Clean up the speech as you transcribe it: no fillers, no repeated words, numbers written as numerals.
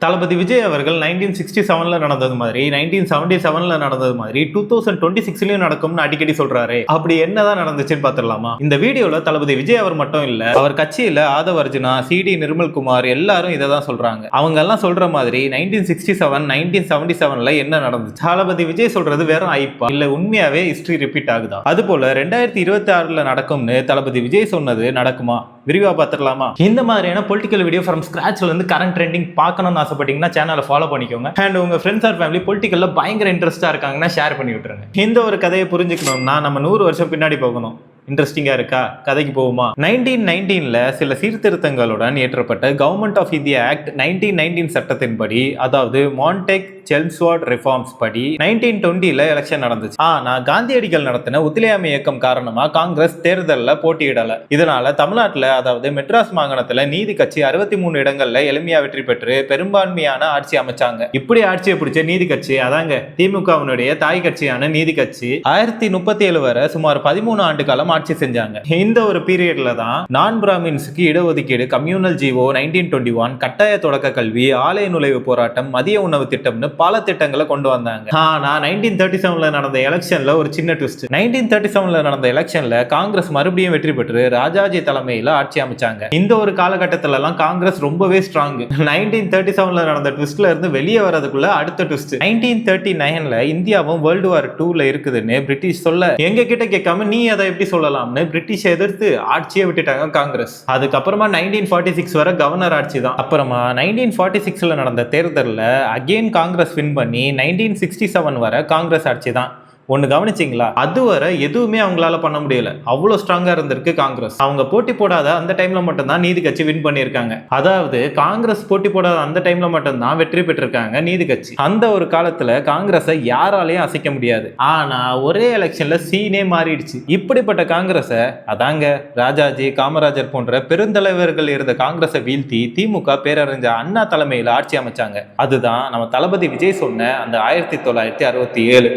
தளபதி விஜய் அவர்கள் 1967ல நடந்தது மாதிரி 1977ல நடந்தது மாதிரி 2026லயும் நடக்கும்னு அடிக்கடி சொல்றாரு. அப்படி என்னதான் நடந்துச்சுன்னு பாத்துடலாமா? இந்த வீடியோல தளபதி விஜய் அவர் மட்டும் இல்ல, அவர் கட்சியில ஆதவ் அர்ஜுனா, சிடி நிர்மல்குமார் எல்லாரும் இதை தான் சொல்றாங்க. அவங்க எல்லாம் சொல்ற மாதிரி 1967 1977ல என்ன நடந்துச்சு, தளபதி விஜய் சொல்றது வேற ஐப்பா இல்ல உண்மையாவே ஹிஸ்டரி ரிப்பீட் ஆகுதா? அது போல 2026ல நடக்கும்னு தளபதி விஜய் சொன்னது நடக்குமா? விரிவா பாத்துடலாமா? இந்த மாதிரியான பொலிட்டிக்கல் வீடியோ ஃப்ரம் ஸ்கிராச்ல இருந்து கரண்ட் ட்ரெண்டிங் பார்க்கணும்னு ஆசைப்பட்டீங்கன்னா சேனலை ஃபாலோ பண்ணிக்கோங்க. அண்ட் உங்க ஃப்ரெண்ட்ஸ் ஆர் ஃபேமிலி பொலிட்டிக்கல்ல பயங்கர இன்ட்ரெஸ்டா இருக்காங்கன்னா ஷேர் பண்ணி விட்டுருங்க. இந்த ஒரு கதையை புரிஞ்சுக்கணும்னா நம்ம 100 வருஷம் பின்னாடி போகணும். இன்ட்ரெஸ்டிங்கா இருக்கா? கதைக்கு போகுமா? 1919ல சில சீர்திருத்தங்களுடன் ஏற்றப்பட்ட கவர்மெண்ட் ஆஃப் இந்தியா ஆக்ட் 1919 சட்டத்தின்படி, அதாவது மான்டேக் செல்ம்ஸ்வார்ட் ரிஃபார்ம்ஸ் படி 1920ல எலெக்ஷன் நடந்துச்சு. ஆனா காந்தியடிகள் நடத்தின ஒத்துழையாமை இயக்கம் காரணமா காங்கிரஸ் தேர்தல்ல போட்டியிடல. இதனால தமிழ்நாட்டுல, அதாவது மெட்ராஸ் மாகாணத்துல நீதி கட்சி 63 இடங்கள்ல எளிமையா வெற்றி பெற்று பெரும்பான்மையான ஆட்சி அமைச்சாங்க. இப்படி ஆட்சியை பிடிச்ச நீதி கட்சி அதாங்க திமுகவினுடைய தாய் கட்சியான நீதி கட்சி 1037 வரை சுமார் 13 ஆண்டு காலம் ஆட்சி செஞ்சாங்க. இந்த ஒரு பீரியட்ல தான் நான் பிராமின்ஸ்க்கு இடஒதுக்கீடு, கம்யூனல் ஜிஓ 1921, கட்டாய தொடக்க கல்வி, ஆலய நுழைவு போராட்டம், மதிய உணவு திட்டம்னு பல திட்டங்களை கொண்டு வந்தாங்க. ஆனா 1937ல நடந்த எலெக்ஷன்ல ஒரு சின்ன ட்விஸ்ட். 1937ல நடந்த எலெக்ஷன்ல காங்கிரஸ் மறுபடியும் வெற்றி பெற்று ராஜாஜி தலைமையில ஆட்சி அமைச்சாங்க. இந்த ஒரு காலகட்டத்துல எல்லாம் காங்கிரஸ் ரொம்பவே ஸ்ட்ராங். 1937ல நடந்த ட்விஸ்ட்ல இருந்து வெளியே வரதுக்குள்ள அடுத்த ட்விஸ்ட். 1939ல இந்தியாவும் வேர்ல்டு வார் 2ல இருக்குதுன்னு பிரிட்டிஷ் சொல்ல, எங்க கிட்ட கேட்காம நீ அதை எப்படி சொல்லலாம்னு பிரிட்டிஷ் எதிர்த்து ஆட்சியை விட்டுட்டாங்க காங்கிரஸ். அதுக்கப்புறமா 1946 வரை கவர்னர் ஆட்சி தான். அப்புறமா 1946ல நடந்த தேர்தலில் அகெயின் காங்கிரஸ் வின் பண்ணி 1967 வரை காங்கிரஸ் ஆட்சி தான். ஒன்று கவனிச்சிங்களா? அதுவரை எதுவுமே அவங்களால பண்ண முடியல. அவ்வளோ ஸ்ட்ராங்கா இருந்திருக்கு காங்கிரஸ். அவங்க போட்டி போடாத அந்த டைம்ல மட்டும்தான் நீதி கட்சி வின் பண்ணியிருக்காங்க. அதாவது காங்கிரஸ் போட்டி போடாத அந்த டைம்ல மட்டும்தான் வெற்றி பெற்றிருக்காங்க நீதி கட்சி. அந்த ஒரு காலத்துல காங்கிரஸை யாராலையும் அசைக்க முடியாது. ஆனா ஒரே எலெக்ஷன்ல சீனே மாறிடுச்சு. இப்படிப்பட்ட காங்கிரஸை அதாங்க ராஜாஜி, காமராஜர் போன்ற பெருந்தலைவர்கள் இருந்த காங்கிரஸை வீழ்த்தி திமுக பேரறிஞர் அண்ணா தலைமையில் ஆட்சி அமைச்சாங்க. அதுதான் நம்ம தளபதி விஜய் சொன்ன அந்த 1967.